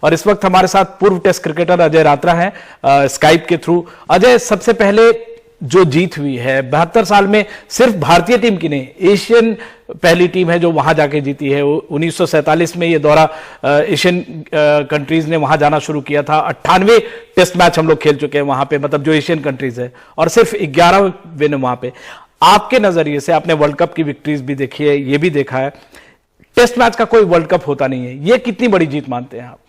और इस वक्त हमारे साथ पूर्व टेस्ट क्रिकेटर अजय रात्रा हैं स्काइप के थ्रू। अजय, सबसे पहले जो जीत हुई है 72 साल में, सिर्फ भारतीय टीम की नहीं, एशियन पहली टीम है जो वहां जाके जीती है। 1947 में ये दौरा एशियन कंट्रीज ने वहां जाना शुरू किया था। 98 टेस्ट मैच हम लोग खेल चुके हैं वहां पे, मतलब जो एशियन कंट्रीज है, और सिर्फ 11 विन वहां पे। आपके नजरिए से, आपने वर्ल्ड कप की विक्ट्रीज भी देखी है, ये भी देखा है, टेस्ट मैच का कोई वर्ल्ड कप होता नहीं है, ये कितनी बड़ी जीत मानते हैं आप?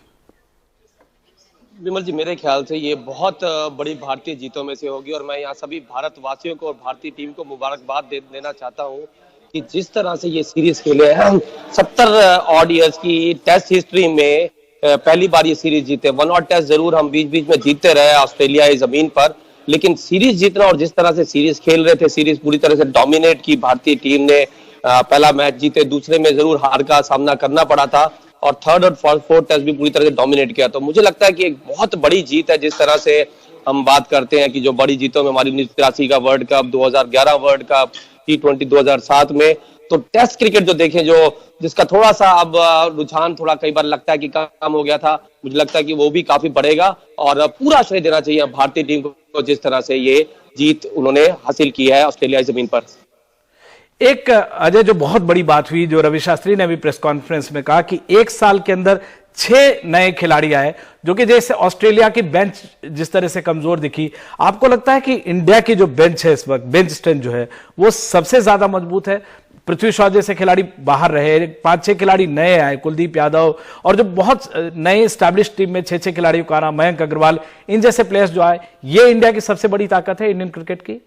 विमल जी, मेरे ख्याल से ये बहुत बड़ी भारतीय जीतों में से होगी और मैं यहाँ सभी भारतवासियों को और भारतीय टीम को मुबारकबाद देना चाहता हूँ कि जिस तरह से ये सीरीज खेले हैं। 70 ऑड इयर्स की टेस्ट हिस्ट्री में पहली बार ये सीरीज जीते। 1 और टेस्ट जरूर हम बीच बीच में जीतते रहे ऑस्ट्रेलिया की जमीन पर, लेकिन सीरीज जीतना और जिस तरह से सीरीज खेल रहे थे, सीरीज पूरी तरह से डोमिनेट की भारतीय टीम ने। पहला मैच जीते, दूसरे में जरूर हार का सामना करना पड़ा था, और थर्ड और फोर्थ टेस्ट भी पूरी तरह से डोमिनेट किया। तो मुझे लगता है कि एक बहुत बड़ी जीत है। जिस तरह से हम बात करते हैं कि जो बड़ी जीतों में हमारी 1983 का world cup, 2011 world cup, T20 2007 में, तो टेस्ट क्रिकेट जो देखें, जो जिसका थोड़ा सा अब रुझान थोड़ा कई बार लगता है कि कम हो गया था, मुझे लगता है कि वो भी काफी बढ़ेगा। और पूरा श्रेय देना चाहिए भारतीय टीम को जिस तरह से ये जीत उन्होंने हासिल की है ऑस्ट्रेलिया की जमीन पर। एक अजय, जो बहुत बड़ी बात हुई, जो रवि शास्त्री ने अभी प्रेस कॉन्फ्रेंस में कहा कि एक साल के अंदर 6 नए खिलाड़ी आए, जो कि जैसे ऑस्ट्रेलिया की बेंच जिस तरह से कमजोर दिखी, आपको लगता है कि इंडिया की जो बेंच है इस वक्त, बेंच स्ट्रेंथ जो है, वो सबसे ज्यादा मजबूत है? पृथ्वी शॉ जैसे खिलाड़ी बाहर रहे, 5-6 खिलाड़ी नए आए, कुलदीप यादव, और जो बहुत नए स्टैब्लिश टीम में 6-6 खिलाड़ियों का नाम, मयंक अग्रवाल, इन जैसे प्लेयर्स जो आए, ये इंडिया की सबसे बड़ी ताकत है इंडियन क्रिकेट की।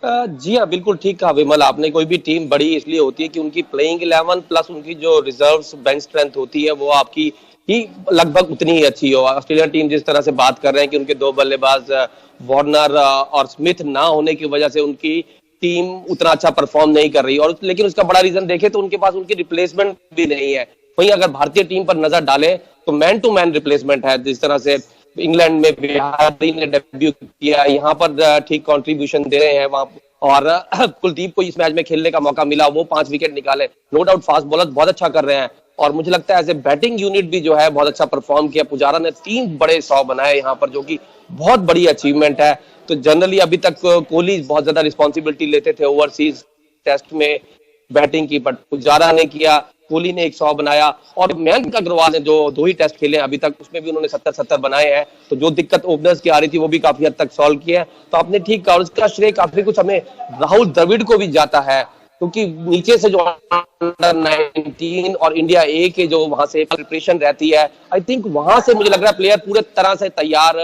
जी हाँ, बिल्कुल ठीक कहा विमल आपने। कोई भी टीम बड़ी इसलिए होती है कि उनकी प्लेइंग 11 प्लस उनकी जो रिजर्व्स बेंच स्ट्रेंथ होती है वो आपकी ही लगभग उतनी ही अच्छी हो। ऑस्ट्रेलिया टीम जिस तरह से बात कर रहे हैं कि उनके 2 बल्लेबाज वार्नर और स्मिथ ना होने की वजह से उनकी टीम उतना अच्छा परफॉर्म नहीं कर रही, और लेकिन उसका बड़ा रीजन देखे तो उनके पास उनकी रिप्लेसमेंट भी नहीं है। वहीं अगर भारतीय टीम पर नजर डालें तो मैन टू मैन रिप्लेसमेंट है। जिस तरह से इंग्लैंड में बिहारी ने डेब्यू किया, यहाँ पर ठीक कंट्रीब्यूशन दे रहे हैं वहां, और कुलदीप को इस मैच में खेलने का मौका मिला, वो 5 विकेट निकाले। नो डाउट फास्ट बॉलर बहुत अच्छा कर रहे हैं, और मुझे लगता है एज ए बैटिंग यूनिट भी जो है बहुत अच्छा परफॉर्म किया। पुजारा ने 3 बड़े 100 बनाए यहाँ पर, जो कि बहुत बड़ी अचीवमेंट है। तो जनरली अभी तक कोहली बहुत ज्यादा रिस्पॉन्सिबिलिटी लेते थे ओवरसीज टेस्ट में बैटिंग की, बट पुजारा ने किया, कोहली ने 100 बनाया, और मयंक अग्रवाल ने जो 2 ही टेस्ट खेले अभी तक, उसमें भी उन्होंने 70 बनाए हैं। तो जो दिक्कत ओपनर्स की आ रही थी वो भी काफी हद तक सॉल्व की है। तो आपने ठीक कहा, और उसका श्रेय काफी कुछ हमें राहुल द्रविड़ को भी जाता है, क्योंकि नीचे से जो अंडर 19 और इंडिया ए के जो वहां से प्रिपरेशन रहती है, आई थिंक वहां से मुझे लग रहा है प्लेयर पूरे तरह से तैयार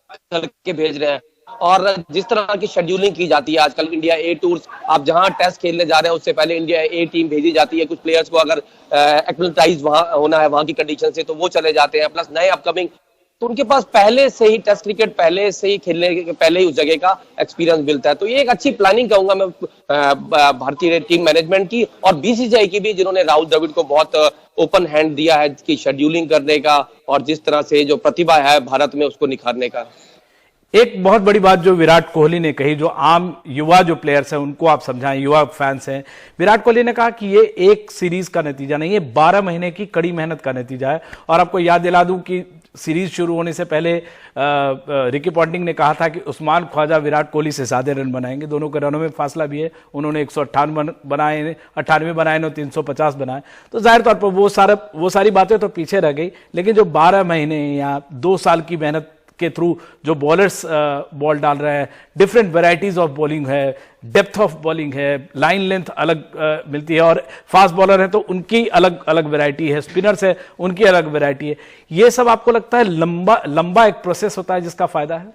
करके भेज रहे हैं। और जिस तरह की शेड्यूलिंग की जाती है आजकल, इंडिया ए टूर्स, आप जहां टेस्ट खेलने जा रहे हैं उससे पहले इंडिया ए टीम भेजी जाती है। कुछ प्लेयर्स को अगर एक्लिमेटाइज वहां होना है वहां की कंडीशन से, तो वो चले जाते हैं, प्लस नए अपकमिंग, तो उनके पास पहले से ही टेस्ट क्रिकेट पहले से ही खेलने के पहले ही उस जगह का एक्सपीरियंस मिलता है। तो ये एक अच्छी प्लानिंग कहूंगा मैं भारतीय टीम मैनेजमेंट की और बीसीसीआई की भी, जिन्होंने राहुल द्रविड़ को बहुत ओपन हैंड दिया है कि शेड्यूलिंग करने का और जिस तरह से जो प्रतिभा है भारत में उसको निखारने का। एक बहुत बड़ी बात जो विराट कोहली ने कही, जो आम युवा जो प्लेयर्स हैं उनको आप समझाएं, युवा फैंस हैं। विराट कोहली ने कहा कि ये एक सीरीज का नतीजा नहीं है, 12 महीने की कड़ी मेहनत का नतीजा है। और आपको याद दिला दूं कि सीरीज शुरू होने से पहले रिकी पॉन्टिंग ने कहा था कि उस्मान ख्वाजा विराट कोहली से ज्यादा रन बनाएंगे। दोनों के रनों में फासला भी है, उन्होंने 198 बनाए, 98 बनाए, 350 बनाए। तो जाहिर तौर पर वो सारी बातें तो पीछे रह गई, लेकिन जो 12 महीने या 2 साल की मेहनत के थ्रू जो बॉलर्स बॉल डाल रहे हैं, डिफरेंट वैरायटीज ऑफ बॉलिंग है, डेप्थ ऑफ बॉलिंग है, लाइन लेंथ अलग मिलती है, और फास्ट बॉलर है तो उनकी अलग अलग वैरायटी है, स्पिनर्स है उनकी अलग वैरायटी है। ये सब आपको लगता है लंबा एक प्रोसेस होता है जिसका फायदा है?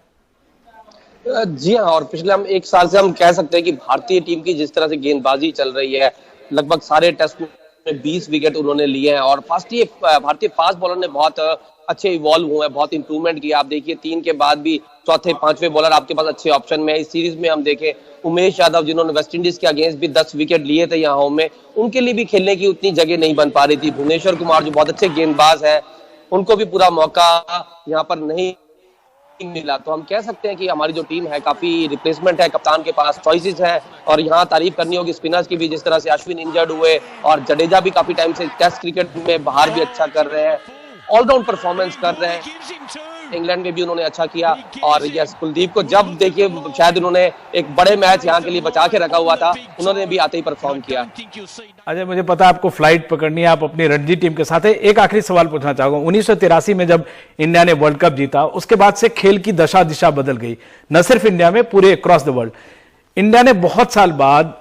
जी हाँ, और पिछले हम 1 साल से हम कह सकते हैं कि भारतीय टीम की जिस तरह से गेंदबाजी चल रही है, लगभग सारे टेस्ट में 20 विकेट उन्होंने लिए हैं, और भारतीय फास्ट बॉलर ने बहुत अच्छे इवॉल्व हुए हैं, बहुत इंप्रूवमेंट किया। आप देखिए 3 के बाद भी चौथे 5वें बॉलर आपके पास अच्छे ऑप्शन में है। इस सीरीज में हम देखें उमेश यादव, जिन्होंने वेस्टइंडीज के अगेंस्ट भी 10 विकेट लिए थे यहाँ होम में, उनके लिए भी खेलने की उतनी जगह नहीं बन पा रही थी। भुवनेश्वर कुमार जो बहुत अच्छे गेंदबाज है, उनको भी पूरा मौका यहाँ पर नहीं मिला। तो हम कह सकते हैं कि हमारी जो टीम है काफी रिप्लेसमेंट है, कप्तान के पास चॉइसेस है, और यहाँ तारीफ करनी होगी स्पिनर्स की भी, जिस तरह से अश्विन इंजर्ड हुए और जडेजा भी काफी टाइम से टेस्ट क्रिकेट में बाहर भी अच्छा कर रहे हैं। ऑलराउंड परफॉर्मेंस कर रहे हैं। इंग्लैंड में भी उन्होंने अच्छा किया और यस कुलदीप को जब देखिए शायद उन्होंने एक बड़े मैच यहाँ के लिए बचा के रखा हुआ था, उन्होंने भी आते ही परफॉर्म किया। अजय, मुझे पता है आपको फ्लाइट पकड़नी है, आप अपनी रणजी टीम के साथ है। एक आखिरी सवाल पूछना चाहूंगा। 1983 में जब इंडिया ने वर्ल्ड कप जीता, उसके बाद से खेल की दशा दिशा बदल गई, न सिर्फ इंडिया में, पूरे अक्रॉस द वर्ल्ड। इंडिया ने बहुत साल बाद,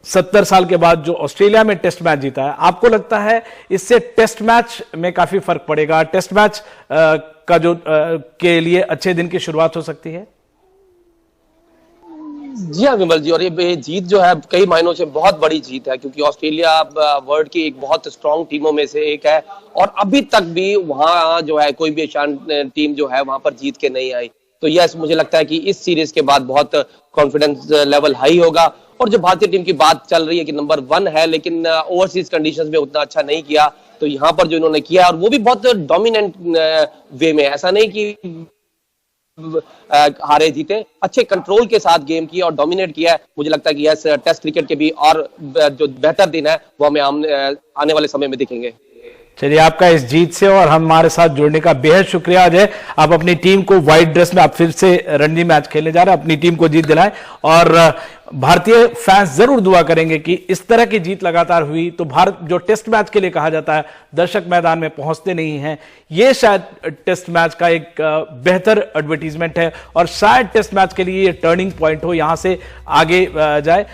70 साल के बाद जो ऑस्ट्रेलिया में टेस्ट मैच जीता है, आपको लगता है इससे टेस्ट मैच में काफी फर्क पड़ेगा? टेस्ट मैच का जो के लिए अच्छे दिन की शुरुआत हो सकती है? जी हाँ विमल जी, और ये जीत जो है कई मायनों से बहुत बड़ी जीत है, क्योंकि ऑस्ट्रेलिया वर्ल्ड की एक बहुत स्ट्रांग टीमों में से एक है और अभी तक भी वहां जो है कोई भी एशियन टीम जो है वहां पर जीत के नहीं आई। तो यस, मुझे लगता है कि इस सीरीज के बाद बहुत कॉन्फिडेंस लेवल हाई होगा। और जो भारतीय टीम की बात चल रही है कि नंबर 1 है, लेकिन ओवरसीज कंडीशंस में उतना अच्छा नहीं किया, तो यहाँ पर जो इन्होंने किया और वो भी बहुत डोमिनेंट वे में, ऐसा नहीं कि हारे जीते, अच्छे कंट्रोल के साथ गेम किया और डोमिनेट किया है। मुझे लगता है कि यस, टेस्ट क्रिकेट के भी और जो बेहतर दिन है वो हमें आने वाले समय में दिखेंगे। चलिए, आपका इस जीत से और हमारे साथ जुड़ने का बेहद शुक्रिया अजय। आप अपनी टीम को व्हाइट ड्रेस में आप फिर से रणजी मैच खेलने जा रहे हैं, अपनी टीम को जीत दिलाएं और भारतीय फैंस जरूर दुआ करेंगे कि इस तरह की जीत लगातार हुई तो भारत, जो टेस्ट मैच के लिए कहा जाता है दर्शक मैदान में पहुंचते नहीं हैं, ये शायद टेस्ट मैच का एक बेहतर एडवर्टीजमेंट है और शायद टेस्ट मैच के लिए ये टर्निंग पॉइंट हो, यहां से आगे जाए।